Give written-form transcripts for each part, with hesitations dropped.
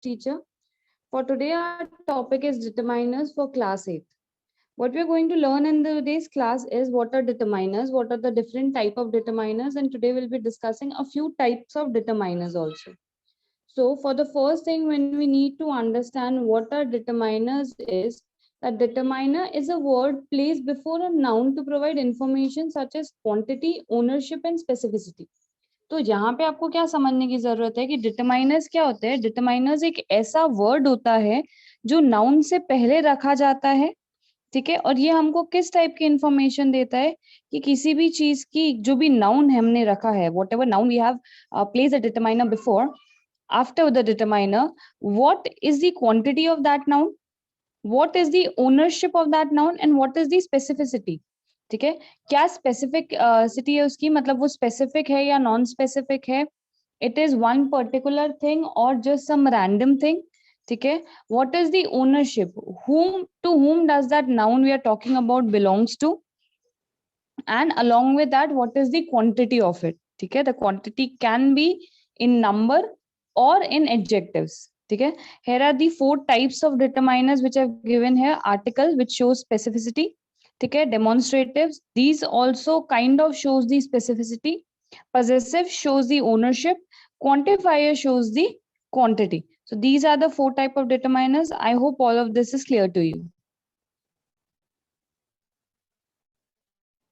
teacher. For today, our topic is determiners for class 8. What we are going to learn in today's class is what are determiners, what are the different type of determiners, and today we'll be discussing a few types of determiners also. So for the first thing, when we need to understand what are determiners is that determiner is a word placed before a noun to provide information such as quantity, ownership and specificity. तो यहाँ पे आपको क्या समझने की जरूरत है कि डिटरमाइनर्स क्या होते हैं। डिटरमाइनर्स एक ऐसा वर्ड होता है जो नाउन से पहले रखा जाता है, ठीक है, और ये हमको किस टाइप की इंफॉर्मेशन देता है कि किसी भी चीज की जो भी नाउन हमने रखा है, whatever noun we have place a determiner before, after the determiner, what is the quantity of that noun, what is the ownership of that noun and what is the specificity. ठीक है, क्या specific city है उसकी, मतलब वो specific है या non specific है, it is one particular thing और जस्ट सम रैंडम थिंग, ठीक है, what is the ownership, whom to whom does that noun we are talking about belongs to, and along with that what is the quantity of it. ठीक है, the quantity can be in number or in adjectives. ठीक है, here are the 4 types of determiners which I've given here. Article, which shows specificity, ठीक है, demonstratives, these also kind of shows the specificity, possessive shows the ownership, quantifier shows the quantity. So these are the 4 type of determiners. I hope all of this is clear to you.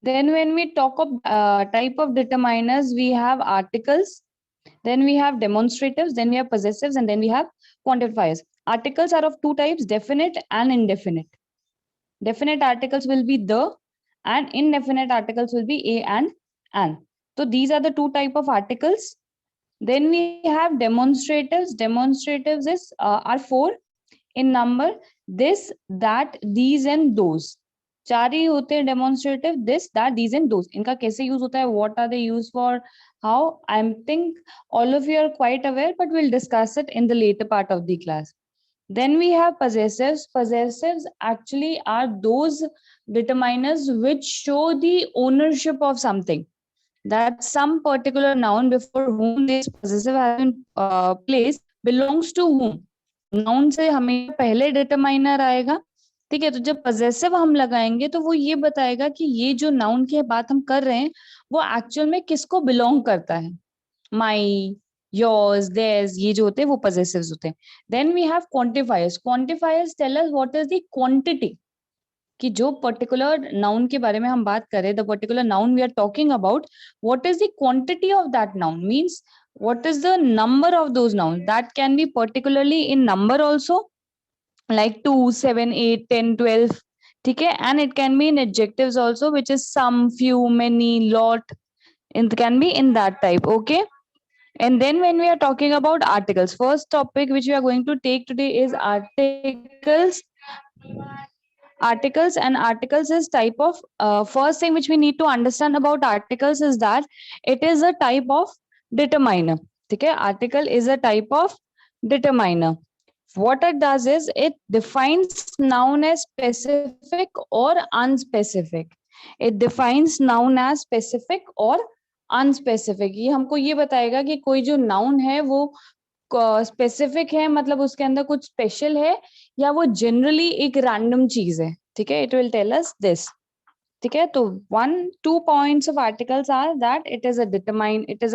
Then when we talk of type of determiners, we have articles, then we have demonstratives, then we have possessives, and then we have quantifiers. Articles are of 2 types, definite and indefinite. Definite articles will be the, and indefinite articles will be a and an. So these are the 2 type of articles. Then we have demonstratives. Demonstratives is are 4 in number, this, that, these and those. 4 ही होते हैं demonstrative, this, that, these and those. इनका कैसे use होता है, what are they used for, how, I think all of you are quite aware, but we'll discuss it in the later part of the class. Then we have possessives. Possessives actually are those determiners which show the ownership of something, that some particular noun before whom this possessive has been placed belongs to whom. Noun से हमें पहले determiner आएगा, ठीक है, तो जब possessive हम लगाएंगे तो वो ये बताएगा कि ये जो नाउन की बात हम कर रहे हैं वो एक्चुअल में किसको बिलोंग करता है, माई, योर्स, देयर्स, ये जो होते हैं वो पजेसिव्स होते हैं. Then we have quantifiers. Quantifiers tell us what is the quantity, कि जो पर्टिकुलर नाउन के बारे में हम बात करें, the particular noun we are talking about, what is the quantity of that noun, means what is the number of those nouns. That can be particularly in number also, like 2, 7, 8, 10, 12, ठीक है, and it can be in adjectives also, which is some, few, many, lot. It can be in that type. Okay, and then when we are talking about articles, first topic which we are going to take today is articles. Articles, and articles is type of first thing which we need to understand about articles is that it is a type of determiner. ठीक है, article is a type of determiner. What it does is it defines noun as specific or unspecific. It defines noun as specific or unspecific. ये हमको ये बताएगा कि कोई जो noun है वो स्पेसिफिक है, मतलब उसके अंदर कुछ स्पेशल है, या वो जनरली एक रैंडम चीज है. ठीक है, it will tell us this. ठीक है, तो 1-2 points of articles are that it is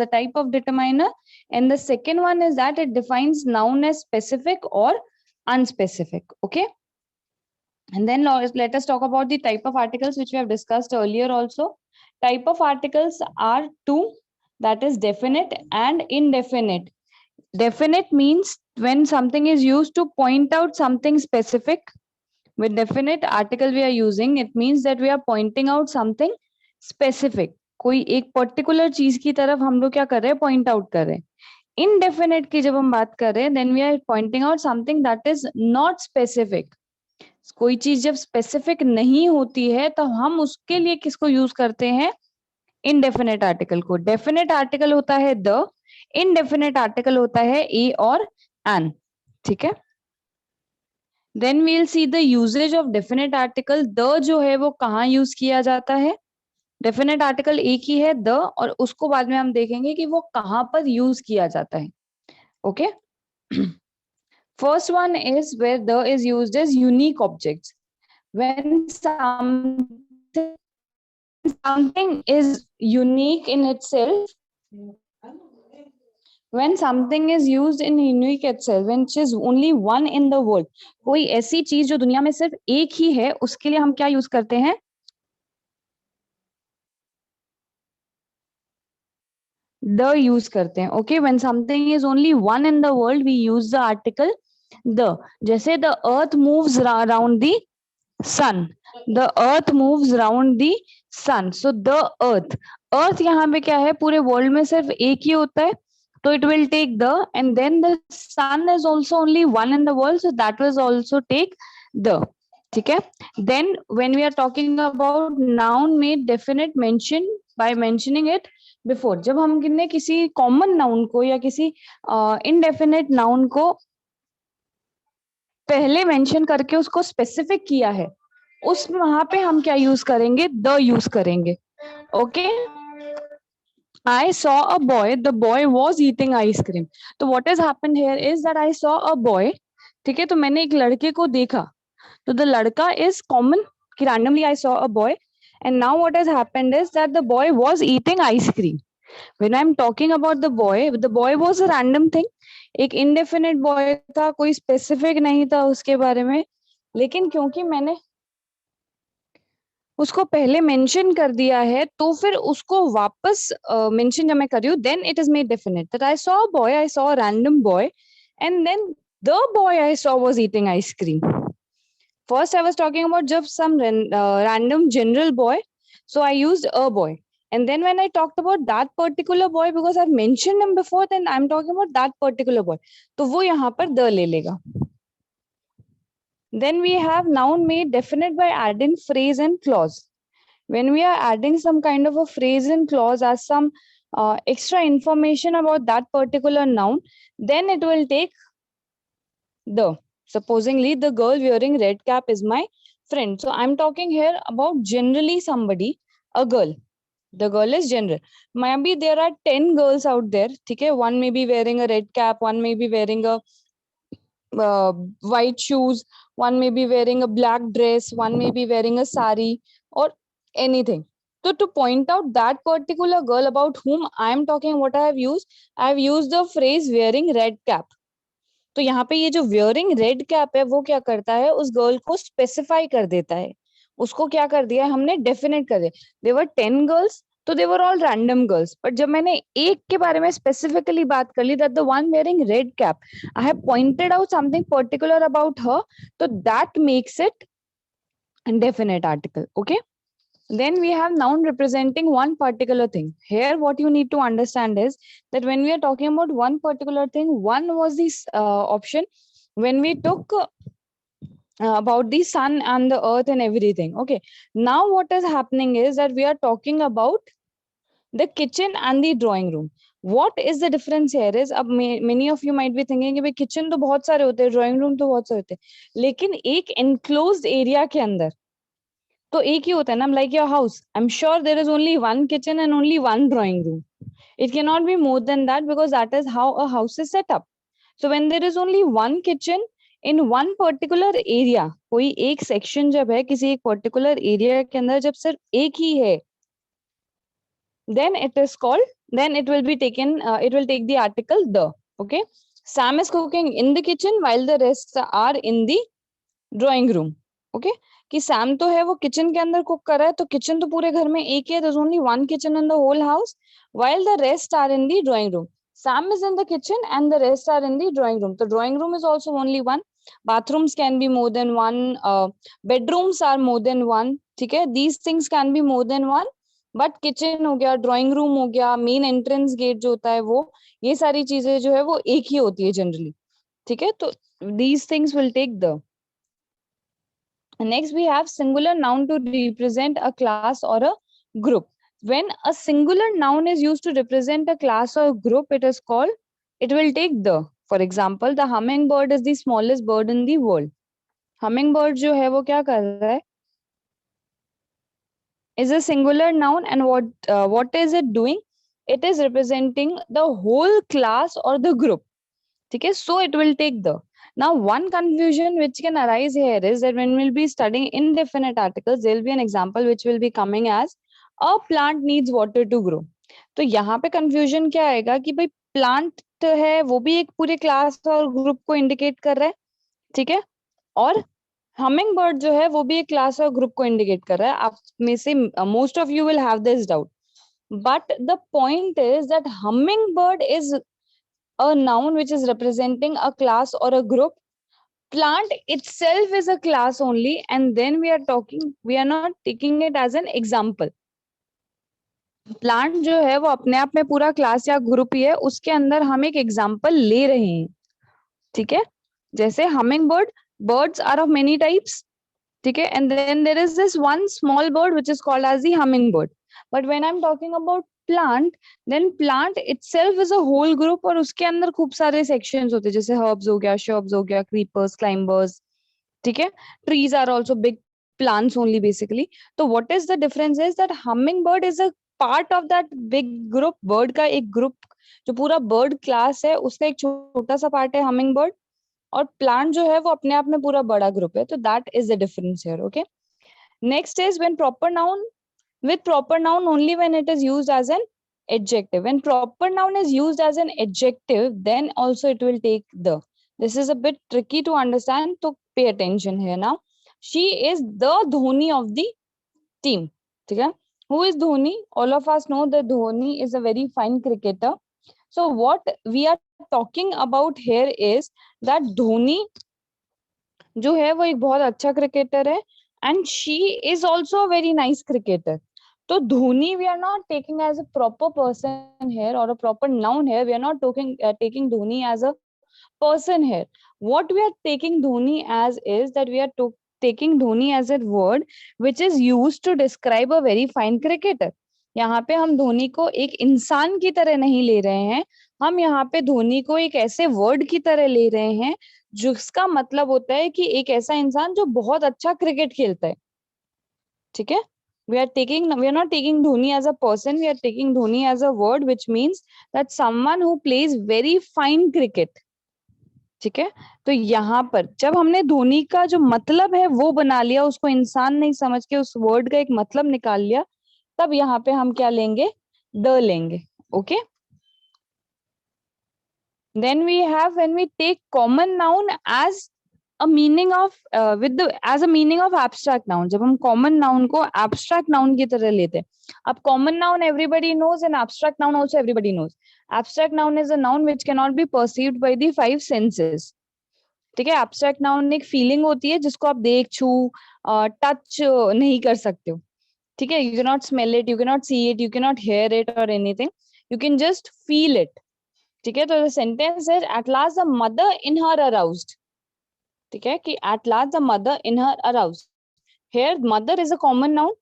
a type of determiner, and the second one is that it defines noun as specific और unspecific. Okay, and then let us talk about the type of articles which we have discussed earlier also. Type of articles are 2, that is definite and indefinite. Definite means when something is used to point out something specific. With definite article we are using, it means that we are pointing out something specific. कोई एक particular चीज की तरफ हम लोग क्या कर रहे हैं, पॉइंट आउट कर रहे हैं. इनडेफिनेट की जब हम बात कर रहे हैं, then we are pointing out something that is not specific. कोई चीज जब स्पेसिफिक नहीं होती है तो हम उसके लिए किसको यूज करते हैं, इनडेफिनेट आर्टिकल को. डेफिनेट आर्टिकल होता है द, इनडेफिनेट आर्टिकल होता है ए और एन. ठीक है, then we will see the usages of definite article. The जो है वो कहाँ यूज किया जाता है. डेफिनेट आर्टिकल एक ही है द, और उसको बाद में हम देखेंगे कि वो कहाँ पर यूज किया जाता है. Okay, First one is where the is used as unique objects. When something is unique in itself, when something is used in unique itself, which is only one in the world, कोई ऐसी चीज जो दुनिया में सिर्फ एक ही है, उसके लिए हम क्या यूज करते हैं? The यूज करते हैं. Okay, when something is only one in the world, we use the article the. जैसे the earth moves around the sun. The earth moves around the sun. So the earth यहाँ पे क्या है? पूरे world में सिर्फ एक ही होता है, तो it will take the, and then the sun is also only one in the world, so that will also take the. ठीक है? Then when we are talking about noun made definite mention by mentioning it before, जब हमने किसी common noun को या किसी indefinite noun को पहले मेंशन करके उसको स्पेसिफिक किया है, उस वहां पे हम क्या यूज करेंगे? द यूज करेंगे. Okay, I saw a boy, the boy was eating ice cream. तो what has happened here is that I saw a boy. ठीक है, तो मैंने एक लड़के को देखा, तो the लड़का is common, कि randomly I saw a boy, and now what has happened is that the boy was eating ice cream. When I'm talking about the boy was a random thing. एक indefinite boy था, कोई specific नहीं था उसके बारे में, लेकिन क्योंकि मैंने उसको पहले मेंशन कर दिया है, तो फिर उसको वापस मेंशन जब मैं कर रही हूँ, then it is made definite that I saw a boy, I saw a random boy, and then the boy I saw was eating ice cream. First I was talking about just some random general boy, so I used a boy, and then when I talked about that particular boy, because I've mentioned him before, then I'm talking about that particular boy, तो वो यहाँ पर the ले लेगा. Then we have noun made definite by adding phrase and clause. When we are adding some kind of a phrase and clause as some extra information about that particular noun, then it will take the. Supposingly, the girl wearing red cap is my friend. So I'm talking here about generally somebody, a girl. The girl is general. Maybe there are 10 girls out there. Okay? One may be wearing a red cap, one may be wearing a white shoes, one may be wearing a black dress, one may be wearing a sari or anything. So to point out that particular girl about whom I am talking, what I have used the phrase wearing red cap. तो यहाँ पे ये जो wearing red cap है, वो क्या करता है? उस गर्ल को स्पेसिफाई कर देता है. उसको क्या कर दिया है हमने? डेफिनेट कर दिया. There were 10 girls, तो they were all random girls. But जब मैंने एक के बारे में specifically बात कर ली, that the one wearing red cap, I have pointed out something particular about her, so that makes it a definite article. Okay. Then we have noun representing one particular thing. Here, what you need to understand is that when we are talking about one particular thing, one was this option when we took about the sun and the earth and everything. Okay. Now what is happening is that we are talking about the kitchen and the drawing room. What is the difference here is, अब many of you might be thinking कि भाई kitchen तो बहुत सारे होते हैं, drawing room तो बहुत सारे होते हैं, लेकिन एक enclosed area के अंदर तो एक ही होता है ना. Like your house, I'm sure there is only one kitchen and only one drawing room. It cannot be more than that, because that is how a house is set up. So when there is only one kitchen in one particular area, कोई एक section जब है किसी एक particular area के अंदर जब सिर्फ एक ही है, then it is called, then it will be taken, it will take the article the. Okay, Sam is cooking in the kitchen while the rest are in the drawing room. Okay, कि Sam तो है वो kitchen के अंदर cook कर रहा है, तो किचन तो पूरे घर में एक ही है, there's only one kitchen in the whole house, while the rest are in the drawing room. Sam is in the kitchen and the rest are in the drawing room. The drawing room is also only one. Bathrooms can be more than one. Bedrooms are more than one. ठीक है, these things can be more than one. But kitchen हो गया, drawing room हो गया, main entrance gate जो होता है वो, ये सारी चीजें जो है वो एक ही होती है जनरली. ठीक है, तो these things will take the. Next we have singular noun to represent a class or a group. When a singular noun is used to represent a class or group, it is called, it will take the. For example, the hummingbird is the smallest bird in the world. Hummingbird जो है वो क्या कर रहा है? Is a singular noun, and what is it doing? It is representing the whole class or the group. Okay, so it will take the. Now, one confusion which can arise here is that when we'll be studying indefinite articles, there will be an example which will be coming as a plant needs water to grow. तो यहाँ पे confusion क्या आएगा कि भाई plant है वो भी एक पूरे class और group को indicate कर रहा है, ठीक है, और हमिंग बर्ड जो है वो भी एक क्लास और ग्रुप को इंडिकेट कर रहा है. आप में से most of you will have this doubt, but the point is that humming bird is a noun which is representing a class or a group. Plant itself is a class only, and then we are not taking it as an example. Plant जो है वो अपने आप में पूरा class या group ही है, उसके अंदर हम एक एग्जाम्पल ले रहे हैं, ठीक है. जैसे humming bird, birds are of many types, ठीक है, and then there is this one small bird which is called as the hummingbird. But when I'm talking about plant, then plant itself is a whole group और उसके अंदर खूब सारे sections होते हैं, जैसे herbs हो गया, shrubs हो गया, creepers, climbers, ठीक है. Trees are also big plants only basically. तो what is the difference is that hummingbird is a part of that big group. bird का एक group जो पूरा bird class है उसका एक छोटा सा part है hummingbird, और प्लांट जो है वो अपने आप में पूरा बड़ा ग्रुप है. तो that is the difference here. Okay, next is when proper noun, with proper noun only when it is used as an adjective. When proper noun is used as an adjective, then also it will take the. This is a bit tricky to understand, so pay attention here now. She is the Dhoni of the team. ठीक है, who is Dhoni? All of us know that Dhoni is a very fine cricketer. So what we are talking about here is that Dhoni जो है वो एक बहुत अच्छा cricketer है, and she is also a very nice cricketer. तो Dhoni we are not taking as a proper person here or a proper noun here. We are not taking Dhoni as a person here. What we are taking Dhoni as is that we are taking Dhoni as a word which is used to describe a very fine cricketer. यहाँ पे हम धोनी को एक इंसान की तरह नहीं ले रहे हैं, हम यहाँ पे धोनी को एक ऐसे वर्ड की तरह ले रहे हैं जिसका मतलब होता है कि एक ऐसा इंसान जो बहुत अच्छा क्रिकेट खेलता है, ठीक है. we are not taking Dhoni as a person, we are taking Dhoni as a word which means that someone who plays very fine cricket. ठीक है, तो यहाँ पर जब हमने धोनी का जो मतलब है वो बना लिया, उसको इंसान नहीं समझ के उस वर्ड का एक मतलब निकाल लिया, तब यहाँ पे हम क्या लेंगे, द लेंगे. Okay, then we have when we take common noun as a meaning of as a meaning of abstract noun. जब हम common noun को abstract noun की तरह लेते हैं. अब common noun everybody knows and abstract noun also everybody knows. Abstract noun is a noun which cannot be perceived by the five senses. ठीक है, abstract noun एक feeling होती है जिसको आप देख छू टच नहीं कर सकते हो, ठीक है. You cannot smell it, you cannot see it, you cannot hear it or anything, you can just feel it. ठीक है, तो सेंटेंस है at last the mother in her aroused. ठीक है, कि at last the mother in her aroused. Here mother is a common noun,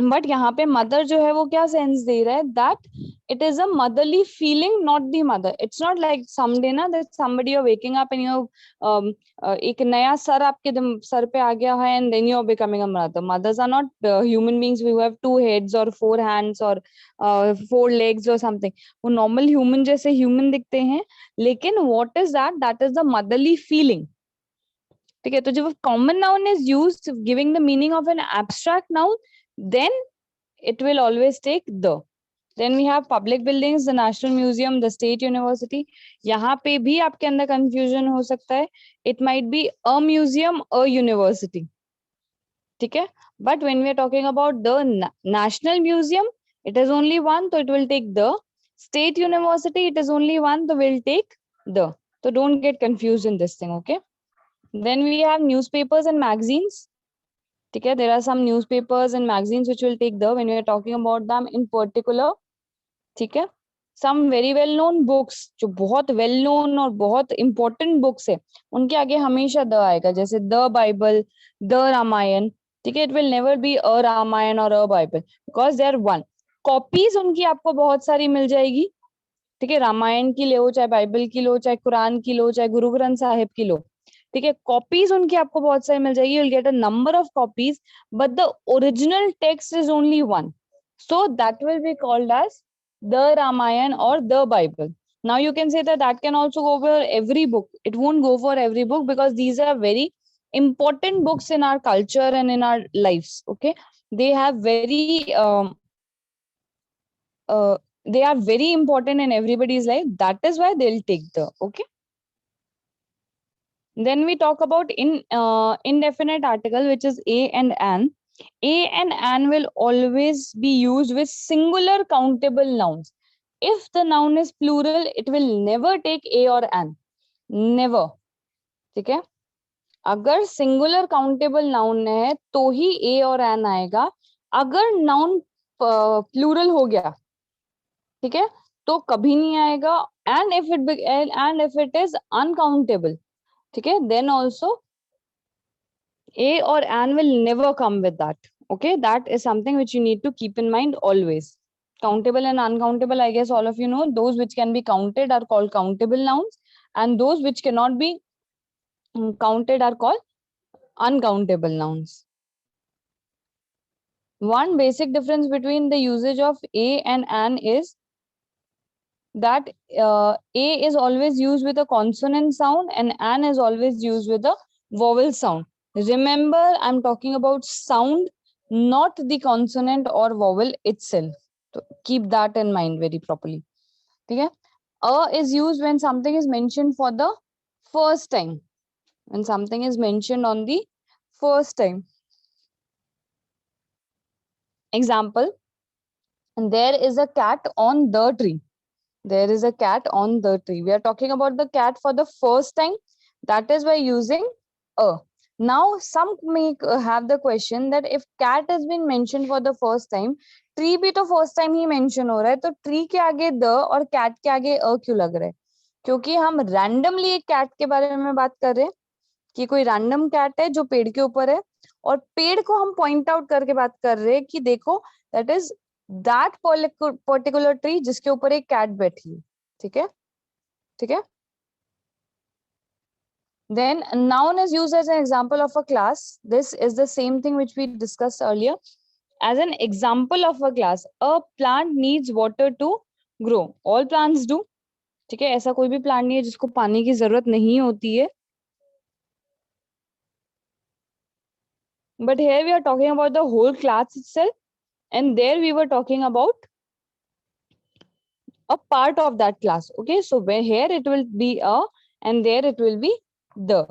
but यहाँ पे mother जो है वो क्या सेंस दे रहा है, that it is a motherly feeling, not the mother. It's not like someday ना that somebody you are waking up and you एक नया सर आपके सर पे आ गया है and then you are becoming a mother. Mothers are not human beings who have 2 heads और 4 hands और 4 legs और समथिंग. वो नॉर्मल ह्यूमन जैसे ह्यूमन दिखते हैं, लेकिन what is that is the motherly feeling. ठीक है, तो जब common noun is used giving the meaning of an abstract noun, then it will always take the. Then we have public buildings, the National Museum, the State University. यहाँ पे भी आपके अंदर confusion हो सकता है. It might be a museum, a university. ठीक है, but when we are talking about the National Museum, it is only one, so it will take the. State University, it is only one, so will take the. So don't get confused in this thing, okay? Then we have newspapers and magazines. ठीक है, there are some newspapers and magazines which will take the when we are talking about them in particular. ठीक है, some very well known books जो बहुत well known और बहुत important books है, उनके आगे हमेशा द आएगा, जैसे द बाइबल, द रामायण. ठीक है, it will never be a Ramayan और a Bible because they are one. Copies उनकी आपको बहुत सारी मिल जाएगी. ठीक है, रामायण की लो, चाहे बाइबल की लो, चाहे कुरान की लो, चाहे गुरु ग्रंथ साहिब की लो. ठीक है, कॉपीज उनकी आपको बहुत सारी मिल जाएगी. you'll get a number of copies, but the original text is only one, so that will be called as the Ramayan or the Bible. Now you can say that that can also go for every book. It won't go for every book because these are very important books in our culture and in our lives. Okay, they have uh, they are very important in everybody's life. That is why they'll take the okay. Then we talk about indefinite article, which is a and an. A and an will always be used with singular countable nouns. If the noun is plural, it will never take a or an. Never. ठीक है. अगर singular countable noun है तो ही ए और N आएगा. अगर noun plural हो गया, ठीक है, तो कभी नहीं आएगा. And if it is uncountable, ठीक है, then also a or an will never come with that. Okay, that is something which you need to keep in mind always. Countable and uncountable, I guess all of you know. Those which can be counted are called countable nouns, and those which cannot be counted are called uncountable nouns. One basic difference between the usage of a and an is that a is always used with a consonant sound and an is always used with a vowel sound. Remember, I'm talking about sound, not the consonant or vowel itself. So keep that in mind very properly. Okay? A is used when something is mentioned for the first time. When something is mentioned on the first time. Example, there is a cat on the tree. There is a cat on the tree. We are talking about the cat for the first time. That is by using a. Now, some may have the question that if cat has been mentioned for the first time, tree भी तो first time ही mention हो रहा है, तो tree के आगे the और cat के आगे a क्यों लग रहा है? क्योंकि हम randomly एक cat के बारे में बात कर रहे हैं कि कोई random cat है जो पेड़ के ऊपर है, और पेड़ को हम point out करके बात कर रहे हैं कि देखो that is that particular tree जिसके ऊपर एक cat बैठी है. ठीक है, ठीक है. Then noun is used as an example of a class. This is the same thing which we discussed earlier. As an example of a class, a plant needs water to grow. All plants do. ठीक है, ऐसा कोई भी plant नहीं है जिसको पानी की जरूरत नहीं होती है. But here we are talking about the whole class itself, and there we were talking about a part of that class. Okay, so where here it will be a, and there it will be the.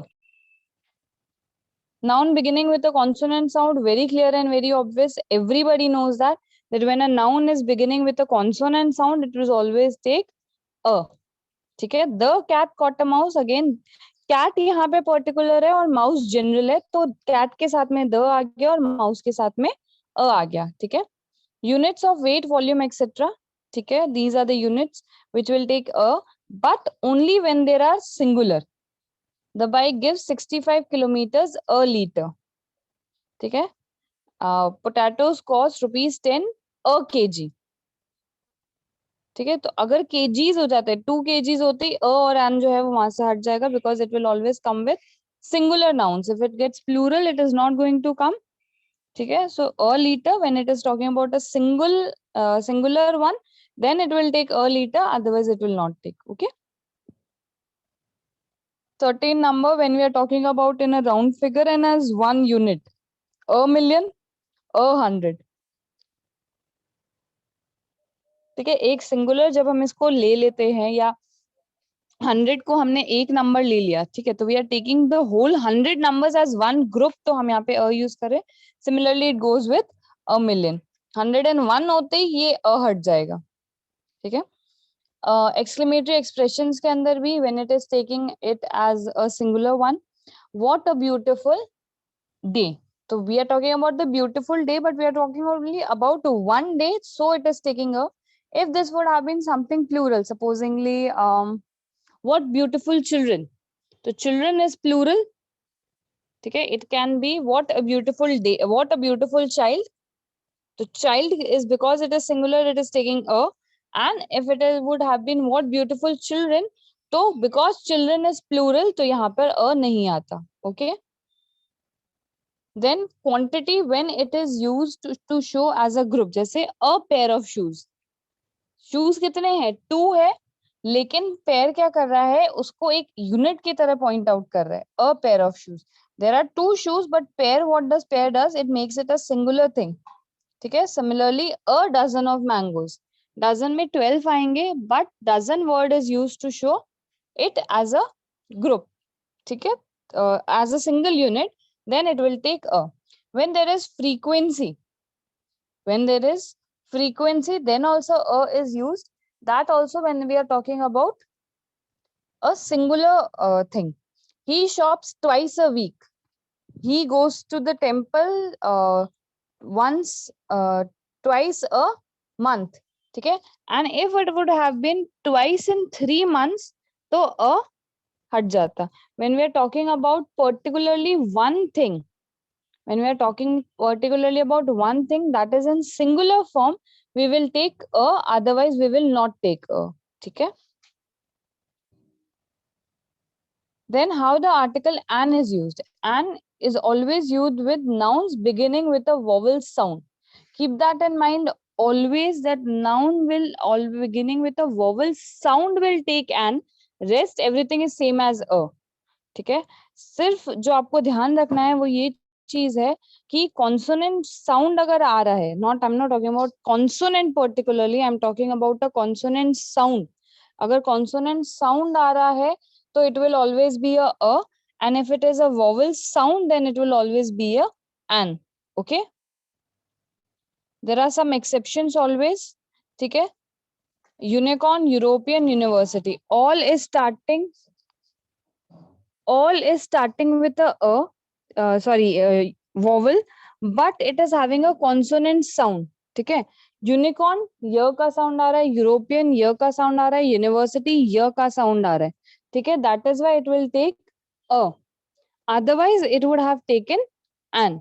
Noun beginning with a consonant sound, very clear and very obvious. Everybody knows that when a noun is beginning with a consonant sound, it will always take a. ठीक है. The cat caught a mouse. Again, cat यहाँ पे particular है और mouse general है, तो cat के साथ में the आ गया और माउस के साथ में a आ गया. ठीक है. Units of weight, volume, etc. ठीक है. These are the units which will take a, but only when there are singular. The bike gives 65 kilometers a liter. ठीक है. Potatoes cost ₹10 a kg. ठीक है. तो अगर kgs हो जाते हैं, 2 kgs होते ही a और an जो है वो वहां से हट जाएगा, because it will always come with singular nouns. If it gets plural, it is not going to come. ठीक है. So a liter, when it is talking about a singular one, then it will take a liter, otherwise it will not take. Okay. Certain number when we are talking about in a round figure and as one unit, a million, a 100. ठीक है. एक singular जब हम इसको ले लेते हैं, या 100 को हमने एक नंबर ले लिया, ठीक है, तो we are taking the whole 100 numbers as one group, तो हम यहाँ पे अ यूज करें. Similarly it goes with a million. 101 होते ही ये अ हट जाएगा. ठीक है. एक्सक्लेमेटरी एक्सप्रेशंस के अंदर भी when it is taking it as a singular one, what a beautiful day. So we are talking about the beautiful day, but we are talking only about one day, so it is taking a. If this would have been something plural, supposingly what beautiful children, so children is plural. Okay, it can be what a beautiful day, what a beautiful child. So child is, because it is singular, it is taking a. And if it is, would have been what beautiful children, so because children is plural, तो यहाँ पर a नहीं आता. Okay. Then quantity when it is used to show as a group, जैसे a pair of shoes. Shoes कितने हैं? 2 है. लेकिन पेयर क्या कर रहा है, उसको एक यूनिट की तरह पॉइंट आउट कर रहा है, a pair of shoes. There are two shoes but pair, what does pair does, it makes it a singular thing. ठीक है, similarly a dozen of mangoes, dozen में 12 आएंगे, but dozen word is use to show it as a group. ठीक है, as a single unit, then it will take a. When there is frequency, then also a is used. That also when we are talking about a singular thing. He shops twice a week. He goes to the temple once, twice a month. ठीक है, and if it would have been twice in 3 months, तो a हट जाता. When we are talking about particularly one thing, when we are talking particularly about one thing that is in singular form, we will take a, otherwise we will not take a. ठीक है. Then how the article an is used. An is always used with nouns beginning with a vowel sound. Keep that in mind always, that noun will all beginning with a vowel sound will take an, rest everything is same as a. ठीक है, सिर्फ जो आपको ध्यान रखना है वो ये चीज है कि कॉन्सोनेंट साउंड अगर आ रहा है, not, I am not talking about consonant particularly, I am talking about a consonant sound. अगर कॉन्सोनेंट साउंड आ रहा है तो it will always be a, and if it is a vowel sound then it will always be a an. Okay, there are some exceptions always. ठीक है, unicorn, European university, all is starting with a vowel, but it is having a consonant sound. ठीक है, unicorn य का sound आ रहा है, European य का साउंड आ रहा है, यूनिवर्सिटी य का साउंड आ रहा है. ठीक है, that is why it will take a, otherwise it would have taken an.